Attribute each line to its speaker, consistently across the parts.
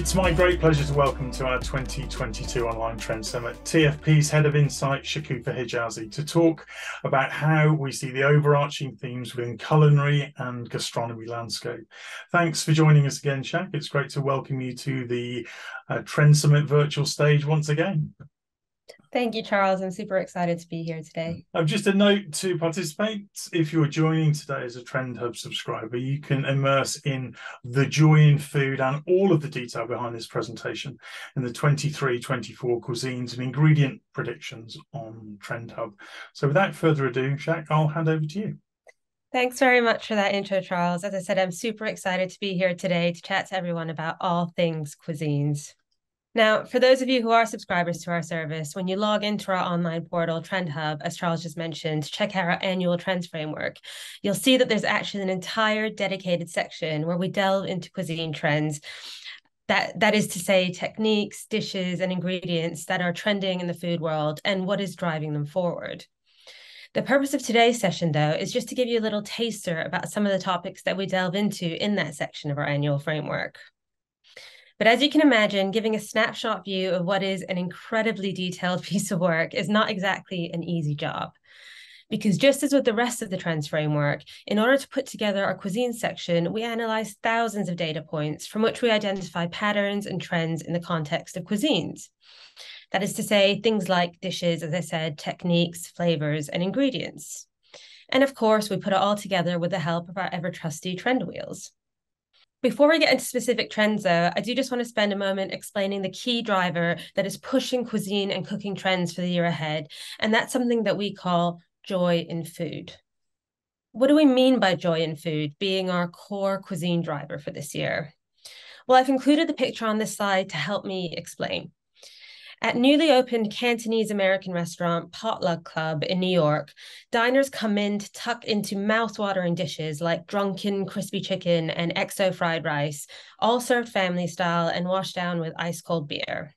Speaker 1: It's my great pleasure to welcome to our 2022 Online Trend Summit TFP's Head of Insight, Shokofeh Hejazi, to talk about how we see the overarching themes within culinary and gastronomy landscape. Thanks for joining us again, Shak. It's great to welcome you to the Trend Summit virtual stage once again.
Speaker 2: Thank you, Charles. I'm super excited to be here today.
Speaker 1: Just a note to participate, if you're joining today as a Trend Hub subscriber, you can immerse in the joy in food and all of the detail behind this presentation in the 23-24 cuisines and ingredient predictions on Trend Hub. So without further ado, Shak, I'll hand over to you.
Speaker 2: Thanks very much for that intro, Charles. As I said, I'm super excited to be here today to chat to everyone about all things cuisines. Now, for those of you who are subscribers to our service, when you log into our online portal, Trend Hub, as Charles just mentioned, to check out our annual trends framework, you'll see that there's actually an entire dedicated section where we delve into cuisine trends. That is to say, techniques, dishes, and ingredients that are trending in the food world and what is driving them forward. The purpose of today's session, though, is just to give you a little taster about some of the topics that we delve into in that section of our annual framework. But as you can imagine, giving a snapshot view of what is an incredibly detailed piece of work is not exactly an easy job. Because just as with the rest of the trends framework, in order to put together our cuisine section, we analyze thousands of data points from which we identify patterns and trends in the context of cuisines. That is to say, things like dishes, as I said, techniques, flavors, and ingredients. And of course, we put it all together with the help of our ever-trusty trend wheels. Before we get into specific trends, though, I do just want to spend a moment explaining the key driver that is pushing cuisine and cooking trends for the year ahead, and that's something that we call joy in food. What do we mean by joy in food being our core cuisine driver for this year? Well, I've included the picture on this slide to help me explain. At newly opened Cantonese American restaurant Potluck Club in New York, diners come in to tuck into mouth-watering dishes like drunken crispy chicken and XO fried rice, all served family style and washed down with ice-cold beer.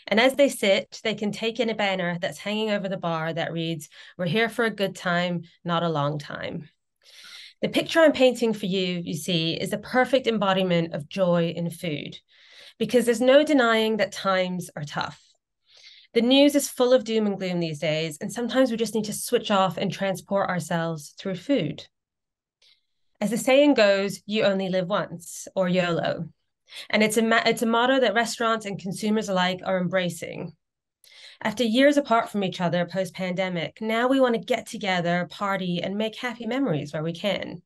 Speaker 2: And as they sit, they can take in a banner that's hanging over the bar that reads, "We're here for a good time, not a long time." The picture I'm painting for you, you see, is a perfect embodiment of joy in food, because there's no denying that times are tough. The news is full of doom and gloom these days, and sometimes we just need to switch off and transport ourselves through food. As the saying goes, you only live once, or YOLO. And it's a motto that restaurants and consumers alike are embracing. After years apart from each other post-pandemic, now we want to get together, party, and make happy memories where we can.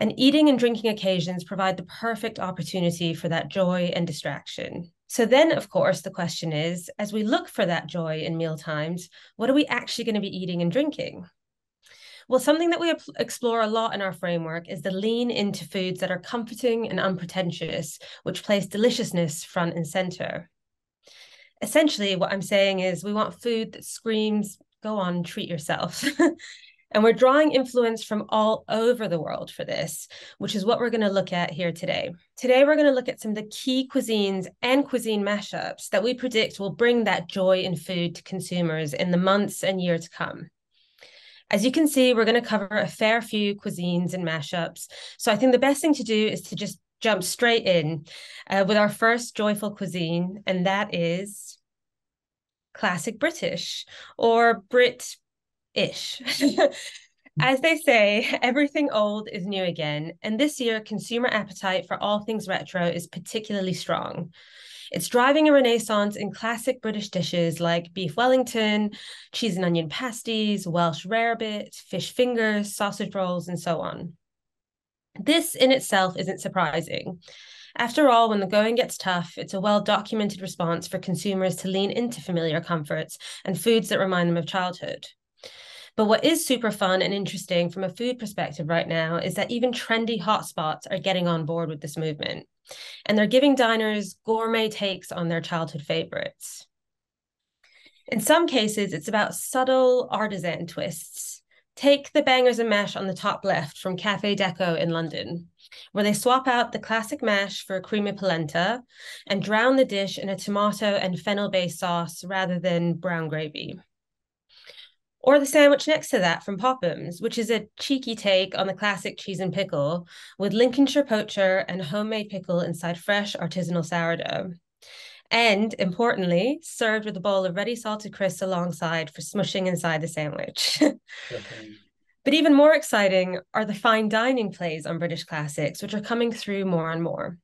Speaker 2: And eating and drinking occasions provide the perfect opportunity for that joy and distraction. So then, of course, the question is, as we look for that joy in meal times, what are we actually going to be eating and drinking? Well, something that we explore a lot in our framework is the lean into foods that are comforting and unpretentious, which place deliciousness front and center. Essentially, what I'm saying is we want food that screams, go on, treat yourself. And we're drawing influence from all over the world for this, which is what we're going to look at here today. Today, we're going to look at some of the key cuisines and cuisine mashups that we predict will bring that joy in food to consumers in the months and years to come. As you can see, we're going to cover a fair few cuisines and mashups. So I think the best thing to do is to just jump straight in with our first joyful cuisine, and that is classic British or BRIT-ish. As they say, everything old is new again, and this year, consumer appetite for all things retro is particularly strong. It's driving a renaissance in classic British dishes like beef Wellington, cheese and onion pasties, Welsh rarebit, fish fingers, sausage rolls, and so on. This in itself isn't surprising. After all, when the going gets tough, it's a well-documented response for consumers to lean into familiar comforts and foods that remind them of childhood. But what is super fun and interesting from a food perspective right now is that even trendy hotspots are getting on board with this movement. And they're giving diners gourmet takes on their childhood favorites. In some cases, it's about subtle artisan twists. Take the bangers and mash on the top left from Cafe Deco in London, where they swap out the classic mash for a creamy polenta and drown the dish in a tomato and fennel-based sauce rather than brown gravy. Or the sandwich next to that from Popham's, which is a cheeky take on the classic cheese and pickle with Lincolnshire poacher and homemade pickle inside fresh artisanal sourdough. And importantly, served with a bowl of ready salted crisps alongside for smushing inside the sandwich.
Speaker 1: Okay.
Speaker 2: But even more exciting are the fine dining plays on British classics, which are coming through more and more.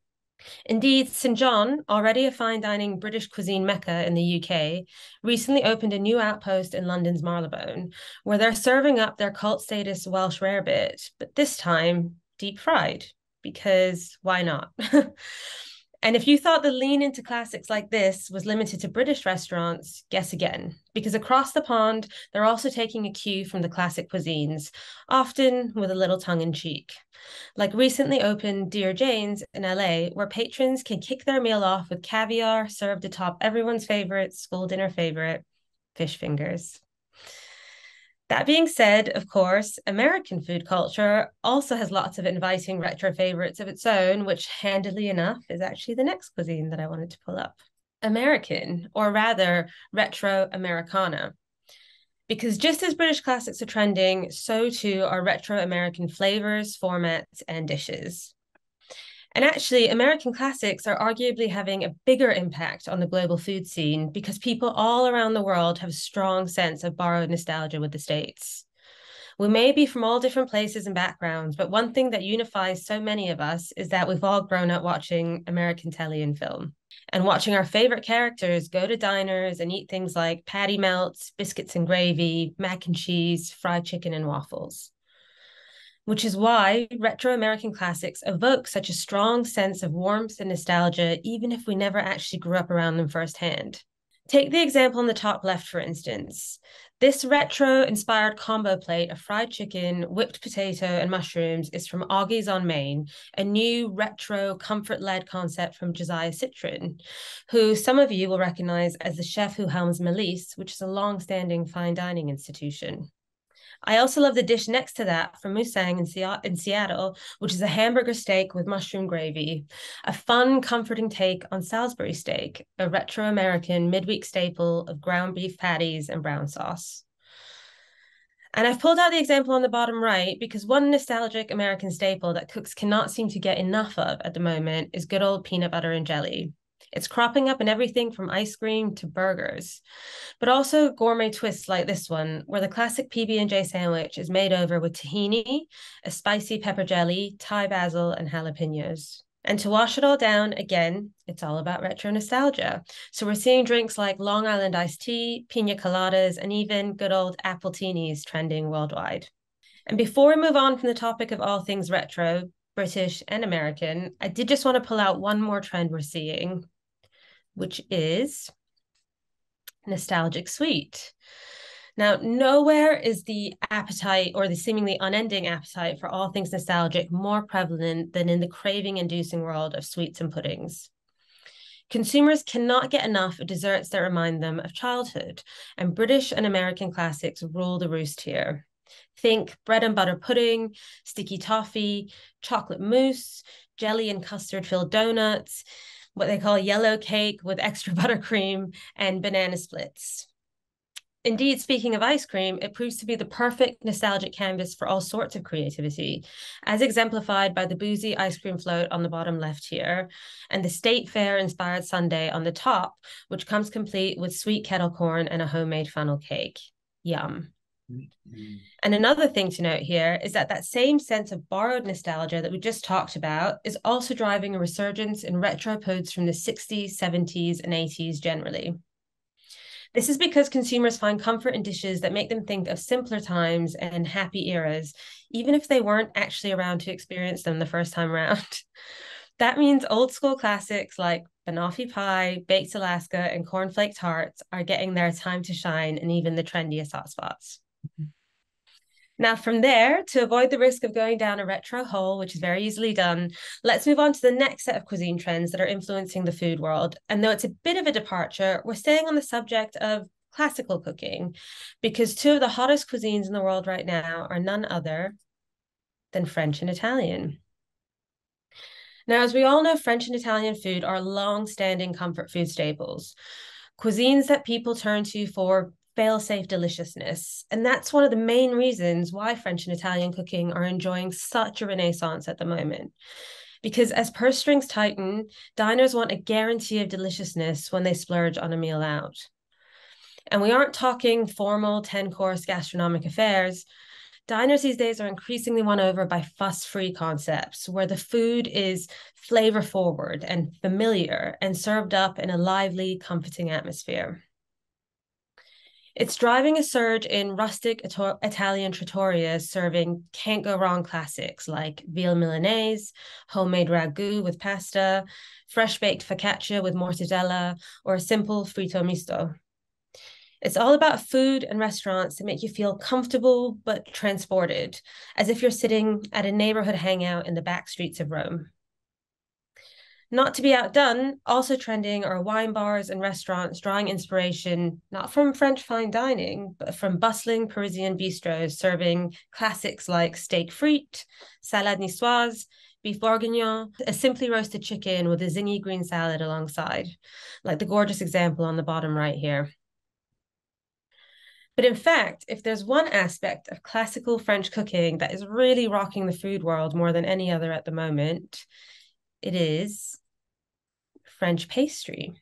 Speaker 2: Indeed, St. John, already a fine dining British cuisine mecca in the UK, recently opened a new outpost in London's Marylebone, where they're serving up their cult status Welsh rarebit, but this time deep fried, because why not? And if you thought the lean into classics like this was limited to British restaurants, guess again, because across the pond, they're also taking a cue from the classic cuisines, often with a little tongue in cheek. Like recently opened Dear Jane's in LA, where patrons can kick their meal off with caviar served atop everyone's favorite school dinner favorite, fish fingers. That being said, of course, American food culture also has lots of inviting retro favorites of its own, which handily enough is actually the next cuisine that I wanted to pull up. American, or rather retro Americana. Because just as British classics are trending, so too are retro American flavors, formats, and dishes. And actually, American classics are arguably having a bigger impact on the global food scene because people all around the world have a strong sense of borrowed nostalgia with the States. We may be from all different places and backgrounds, but one thing that unifies so many of us is that we've all grown up watching American telly and film and watching our favorite characters go to diners and eat things like patty melts, biscuits and gravy, mac and cheese, fried chicken, and waffles. Which is why retro American classics evoke such a strong sense of warmth and nostalgia, even if we never actually grew up around them firsthand. Take the example on the top left, for instance. This retro-inspired combo plate of fried chicken, whipped potato, and mushrooms is from Augie's on Main, a new retro comfort-led concept from Josiah Citron, who some of you will recognize as the chef who helms Melisse, which is a long-standing fine dining institution. I also love the dish next to that from Musang in Seattle, which is a hamburger steak with mushroom gravy, a fun, comforting take on Salisbury steak, a retro American midweek staple of ground beef patties and brown sauce. And I've pulled out the example on the bottom right because one nostalgic American staple that cooks cannot seem to get enough of at the moment is good old peanut butter and jelly. It's cropping up in everything from ice cream to burgers, but also gourmet twists like this one, where the classic PB&J sandwich is made over with tahini, a spicy pepper jelly, Thai basil, and jalapenos. And to wash it all down, again, it's all about retro nostalgia. So we're seeing drinks like Long Island iced tea, pina coladas, and even good old appletinis trending worldwide. And before we move on from the topic of all things retro, British and American, I did just want to pull out one more trend we're seeing, which is nostalgic sweet. Now, nowhere is the appetite or the seemingly unending appetite for all things nostalgic more prevalent than in the craving-inducing world of sweets and puddings. Consumers cannot get enough of desserts that remind them of childhood, and British and American classics rule the roost here. Think bread and butter pudding, sticky toffee, chocolate mousse, jelly and custard-filled donuts, what they call yellow cake with extra buttercream, and banana splits. Indeed, speaking of ice cream, it proves to be the perfect nostalgic canvas for all sorts of creativity, as exemplified by the boozy ice cream float on the bottom left here, and the State Fair-inspired sundae on the top, which comes complete with sweet kettle corn and a homemade funnel cake. Yum. Mm-hmm. And another thing to note here is that that same sense of borrowed nostalgia that we just talked about is also driving a resurgence in retro foods from the 60s, 70s, and 80s generally. This is because consumers find comfort in dishes that make them think of simpler times and happy eras, even if they weren't actually around to experience them the first time around. That means old school classics like banoffee pie, baked Alaska, and cornflake tarts are getting their time to shine in even the trendiest hotspots. Now, from there, to avoid the risk of going down a retro hole, which is very easily done, let's move on to the next set of cuisine trends that are influencing the food world. And though it's a bit of a departure, we're staying on the subject of classical cooking, because two of the hottest cuisines in the world right now are none other than French and Italian. Now, as we all know, French and Italian food are long-standing comfort food staples, cuisines that people turn to for fail-safe deliciousness. And that's one of the main reasons why French and Italian cooking are enjoying such a renaissance at the moment. Because as purse strings tighten, diners want a guarantee of deliciousness when they splurge on a meal out. And we aren't talking formal 10-course gastronomic affairs. Diners these days are increasingly won over by fuss-free concepts where the food is flavor-forward and familiar and served up in a lively, comforting atmosphere. It's driving a surge in rustic Italian trattorias serving can't-go-wrong classics like veal Milanese, homemade ragu with pasta, fresh-baked focaccia with mortadella, or a simple fritto misto. It's all about food and restaurants that make you feel comfortable but transported, as if you're sitting at a neighborhood hangout in the back streets of Rome. Not to be outdone, also trending are wine bars and restaurants drawing inspiration not from French fine dining, but from bustling Parisian bistros serving classics like steak frite, salade niçoise, beef bourguignon, a simply roasted chicken with a zingy green salad alongside, like the gorgeous example on the bottom right here. But in fact, if there's one aspect of classical French cooking that is really rocking the food world more than any other at the moment, it is French pastry.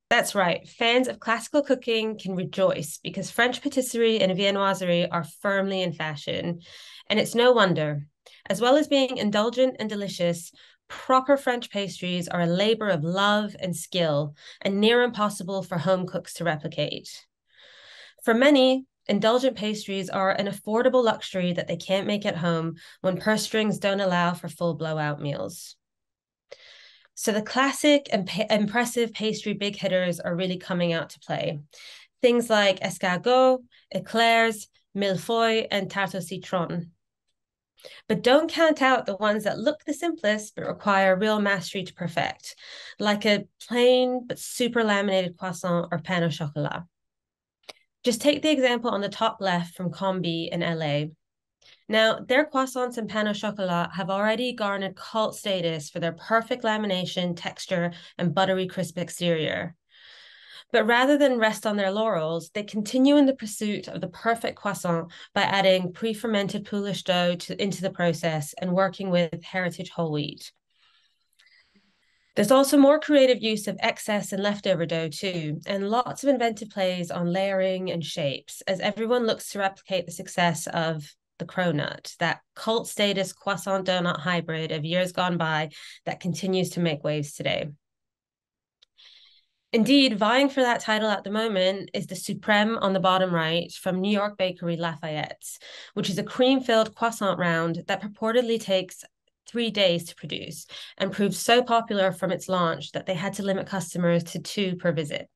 Speaker 2: That's right, fans of classical cooking can rejoice because French patisserie and viennoiserie are firmly in fashion. And it's no wonder. As well as being indulgent and delicious, proper French pastries are a labor of love and skill and near impossible for home cooks to replicate. For many, indulgent pastries are an affordable luxury that they can't make at home when purse strings don't allow for full blowout meals. So the classic and impressive pastry big hitters are really coming out to play. Things like escargot, eclairs, millefeuille, and tarte au citron. But don't count out the ones that look the simplest but require real mastery to perfect, like a plain but super laminated croissant or pain au chocolat. Just take the example on the top left from Combi in LA. Now, their croissants and pain au chocolat have already garnered cult status for their perfect lamination, texture, and buttery crisp exterior. But rather than rest on their laurels, they continue in the pursuit of the perfect croissant by adding pre-fermented Polish dough into the process and working with heritage whole wheat. There's also more creative use of excess and leftover dough too, and lots of inventive plays on layering and shapes as everyone looks to replicate the success of the cronut, that cult status croissant donut hybrid of years gone by that continues to make waves today. Indeed, vying for that title at the moment is the Supreme on the bottom right from New York bakery Lafayette's, which is a cream-filled croissant round that purportedly takes 3 days to produce and proved so popular from its launch that they had to limit customers to 2 per visit.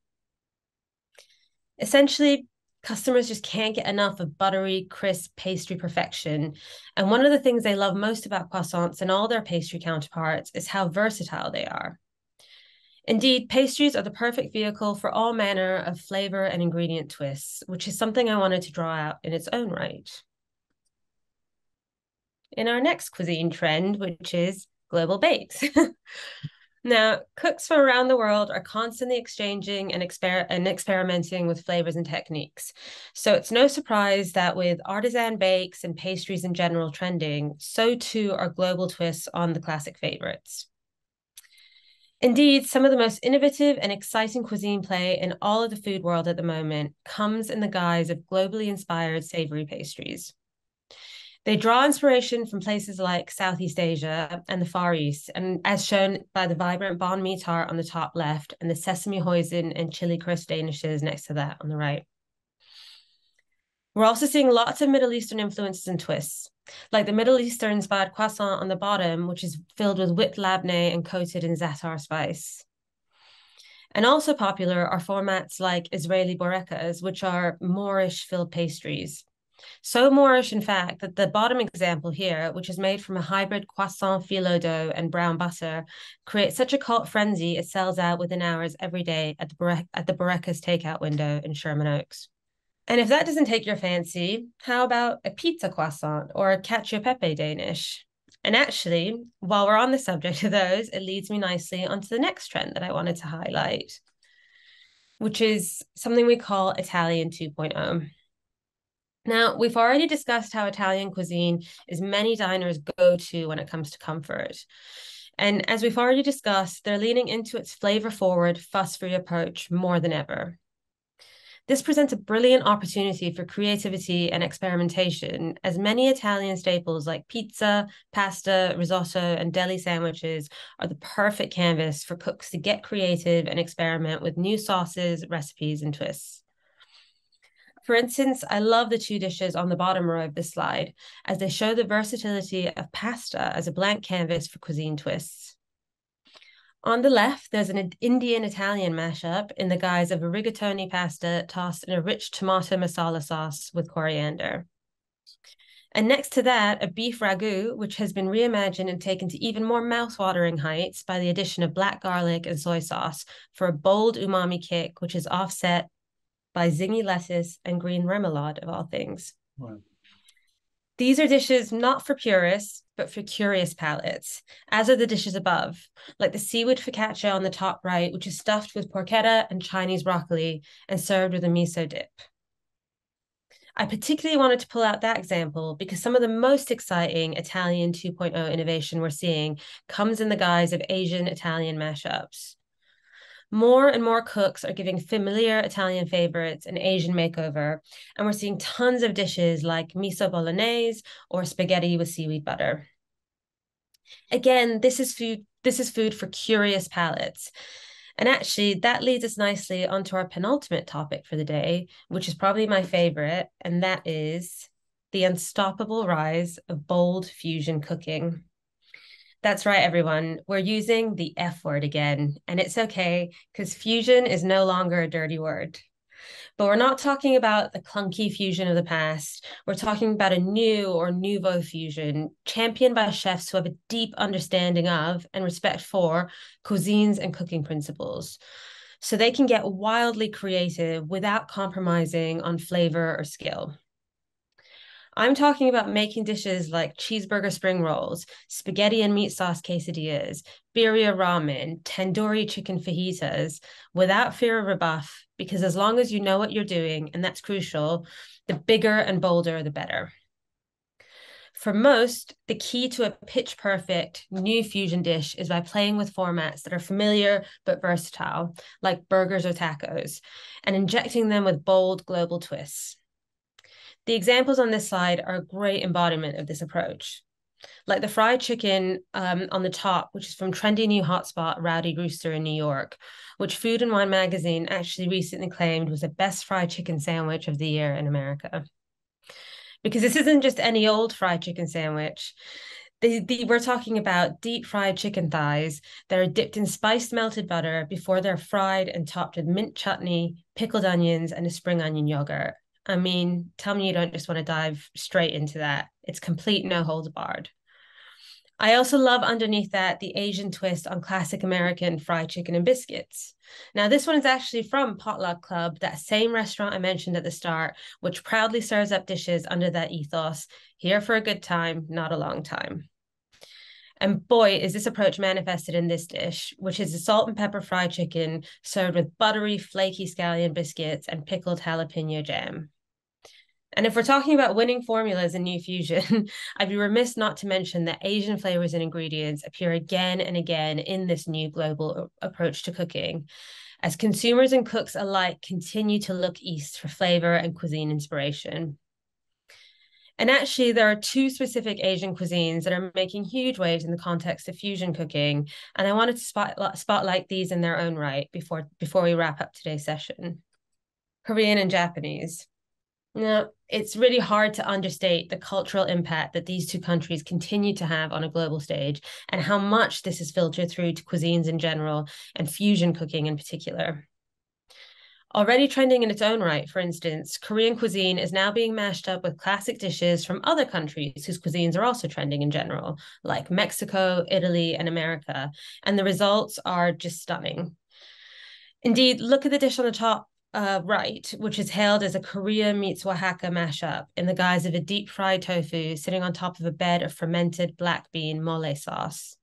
Speaker 2: Essentially, customers just can't get enough of buttery, crisp pastry perfection. And one of the things they love most about croissants and all their pastry counterparts is how versatile they are. Indeed, pastries are the perfect vehicle for all manner of flavor and ingredient twists, which is something I wanted to draw out in its own right. In our next cuisine trend, which is global bakes. Now, cooks from around the world are constantly exchanging and experimenting with flavors and techniques. So it's no surprise that with artisan bakes and pastries in general trending, so too are global twists on the classic favorites. Indeed, some of the most innovative and exciting cuisine play in all of the food world at the moment comes in the guise of globally inspired savory pastries. They draw inspiration from places like Southeast Asia and the Far East, and as shown by the vibrant banh mi tart on the top left and the sesame hoisin and chili crisp danishes next to that on the right. We're also seeing lots of Middle Eastern influences and twists, like the Middle Eastern-inspired croissant on the bottom, which is filled with whipped labneh and coated in za'atar spice. And also popular are formats like Israeli borekas, which are Moorish-filled pastries. So Moorish, in fact, that the bottom example here, which is made from a hybrid croissant phyllo dough and brown butter, creates such a cult frenzy it sells out within hours every day at the Boreka's takeout window in Sherman Oaks. And if that doesn't take your fancy, how about a pizza croissant or a cacio e pepe Danish? And actually, while we're on the subject of those, it leads me nicely onto the next trend that I wanted to highlight, which is something we call Italian 2.0. Now, we've already discussed how Italian cuisine is many diners' go-to when it comes to comfort. And as we've already discussed, they're leaning into its flavor-forward, fuss-free approach more than ever. This presents a brilliant opportunity for creativity and experimentation, as many Italian staples like pizza, pasta, risotto, and deli sandwiches are the perfect canvas for cooks to get creative and experiment with new sauces, recipes, and twists. For instance, I love the two dishes on the bottom row of this slide, as they show the versatility of pasta as a blank canvas for cuisine twists. On the left, there's an Indian-Italian mashup in the guise of a rigatoni pasta tossed in a rich tomato masala sauce with coriander. And next to that, a beef ragu, which has been reimagined and taken to even more mouth-watering heights by the addition of black garlic and soy sauce for a bold umami kick, which is offset by zingy lettuce and green remoulade, of all things. Wow. These are dishes not for purists, but for curious palates, as are the dishes above, like the seaweed focaccia on the top right, which is stuffed with porchetta and Chinese broccoli and served with a miso dip. I particularly wanted to pull out that example because some of the most exciting Italian 2.0 innovation we're seeing comes in the guise of Asian-Italian mashups. More and more cooks are giving familiar Italian favorites an Asian makeover, and we're seeing tons of dishes like miso bolognese or spaghetti with seaweed butter. Again, this is food for curious palates. And actually, that leads us nicely onto our penultimate topic for the day, which is probably my favorite, and that is the unstoppable rise of bold fusion cooking. That's right, everyone. We're using the F word again, and it's okay because fusion is no longer a dirty word. But we're not talking about the clunky fusion of the past. We're talking about a new or nouveau fusion championed by chefs who have a deep understanding of and respect for cuisines and cooking principles, so they can get wildly creative without compromising on flavor or skill. I'm talking about making dishes like cheeseburger spring rolls, spaghetti and meat sauce quesadillas, birria ramen, tandoori chicken fajitas without fear of rebuff, because as long as you know what you're doing, and that's crucial, the bigger and bolder, the better. For most, the key to a pitch-perfect new fusion dish is by playing with formats that are familiar but versatile, like burgers or tacos, and injecting them with bold global twists. The examples on this slide are a great embodiment of this approach, like the fried chicken on the top, which is from trendy new hotspot Rowdy Rooster in New York, which Food and Wine magazine actually recently claimed was the best fried chicken sandwich of the year in America. Because this isn't just any old fried chicken sandwich. We're talking about deep fried chicken thighs that are dipped in spiced melted butter before they're fried and topped with mint chutney, pickled onions, and a spring onion yogurt. I mean, tell me you don't just want to dive straight into that. It's complete no holds barred. I also love underneath that the Asian twist on classic American fried chicken and biscuits. Now, this one is actually from Potluck Club, that same restaurant I mentioned at the start, which proudly serves up dishes under that ethos, here for a good time, not a long time. And boy, is this approach manifested in this dish, which is a salt and pepper fried chicken served with buttery, flaky scallion biscuits and pickled jalapeno jam. And if we're talking about winning formulas in new fusion, I'd be remiss not to mention that Asian flavors and ingredients appear again and again in this new global approach to cooking, as consumers and cooks alike continue to look east for flavor and cuisine inspiration. And actually, there are two specific Asian cuisines that are making huge waves in the context of fusion cooking. And I wanted to spotlight these in their own right before we wrap up today's session. Korean and Japanese. Now, it's really hard to understate the cultural impact that these two countries continue to have on a global stage and how much this is filtered through to cuisines in general and fusion cooking in particular. Already trending in its own right, for instance, Korean cuisine is now being mashed up with classic dishes from other countries whose cuisines are also trending in general, like Mexico, Italy, and America, and the results are just stunning. Indeed, look at the dish on the top right, which is hailed as a Korea meets Oaxaca mashup in the guise of a deep fried tofu sitting on top of a bed of fermented black bean mole sauce.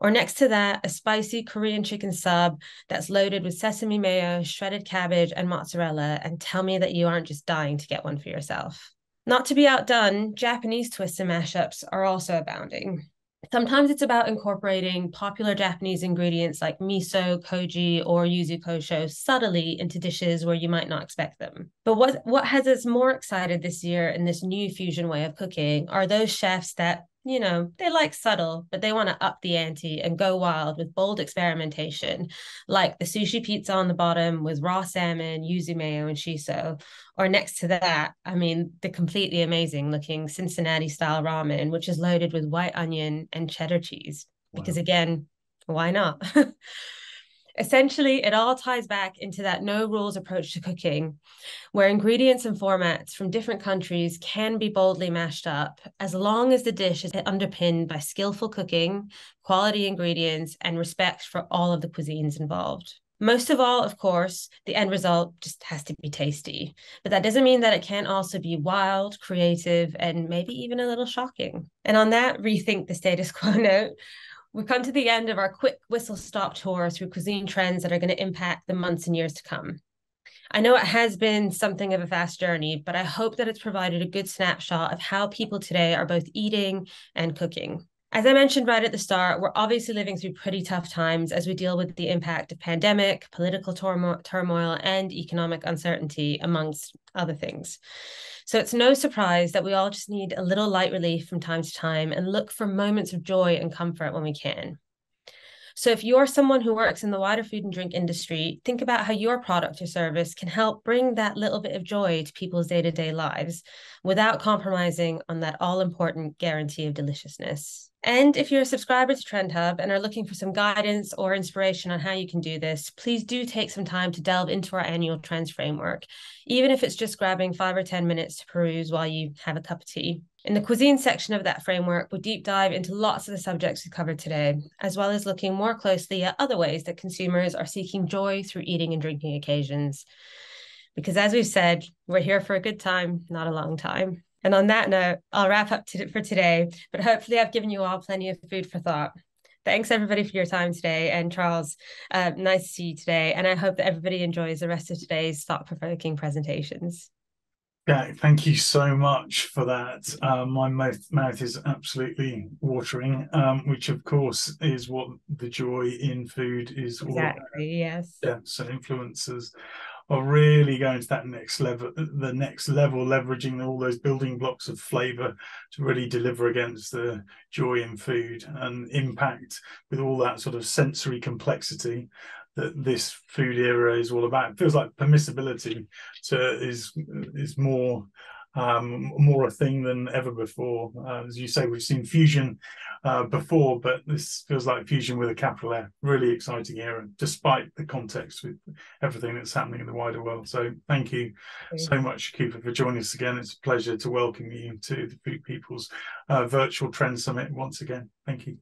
Speaker 2: Or next to that, a spicy Korean chicken sub that's loaded with sesame mayo, shredded cabbage, and mozzarella, and tell me that you aren't just dying to get one for yourself. Not to be outdone, Japanese twists and mashups are also abounding. Sometimes it's about incorporating popular Japanese ingredients like miso, koji, or yuzu kosho subtly into dishes where you might not expect them. But what has us more excited this year in this new fusion way of cooking are those chefs that, you know, they like subtle, but they want to up the ante and go wild with bold experimentation, like the sushi pizza on the bottom with raw salmon, yuzu mayo, and shiso. Or next to that, I mean, the completely amazing looking Cincinnati style ramen, which is loaded with white onion and cheddar cheese. Wow. Because again, why not? Essentially, it all ties back into that no rules approach to cooking, where ingredients and formats from different countries can be boldly mashed up as long as the dish is underpinned by skillful cooking, quality ingredients, and respect for all of the cuisines involved. Most of all, of course, the end result just has to be tasty. But that doesn't mean that it can't also be wild, creative, and maybe even a little shocking. And on that rethink the status quo note, we've come to the end of our quick whistle-stop tour through cuisine trends that are going to impact the months and years to come. I know it has been something of a fast journey, but I hope that it's provided a good snapshot of how people today are both eating and cooking. As I mentioned right at the start, we're obviously living through pretty tough times as we deal with the impact of pandemic, political turmoil, and economic uncertainty, amongst other things. So it's no surprise that we all just need a little light relief from time to time and look for moments of joy and comfort when we can. So if you're someone who works in the wider food and drink industry, think about how your product or service can help bring that little bit of joy to people's day-to-day lives without compromising on that all-important guarantee of deliciousness. And if you're a subscriber to Trend Hub and are looking for some guidance or inspiration on how you can do this, please do take some time to delve into our annual trends framework, even if it's just grabbing 5 or 10 minutes to peruse while you have a cup of tea. In the cuisine section of that framework, we deep dive into lots of the subjects we covered today, as well as looking more closely at other ways that consumers are seeking joy through eating and drinking occasions. Because as we've said, we're here for a good time, not a long time. And on that note, I'll wrap up for today, but hopefully I've given you all plenty of food for thought. Thanks everybody for your time today. And Charles, nice to see you today. And I hope that everybody enjoys the rest of today's thought-provoking presentations.
Speaker 1: Yeah, thank you so much for that. My mouth is absolutely watering, which of course is what the joy in food is all about.
Speaker 2: Exactly, yes.
Speaker 1: Yeah, so influencers are really going to that next level, leveraging all those building blocks of flavor to really deliver against the joy in food and impact with all that sort of sensory complexity that this food era is all about. It feels like permissibility is more a thing than ever before. As you say, we've seen fusion before, but this feels like fusion with a capital F. Really exciting era, despite the context with everything that's happening in the wider world. So thank you so much, Shokofeh, for joining us again. It's a pleasure to welcome you to the Food People's Virtual Trend Summit once again. Thank you.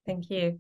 Speaker 2: Thank you.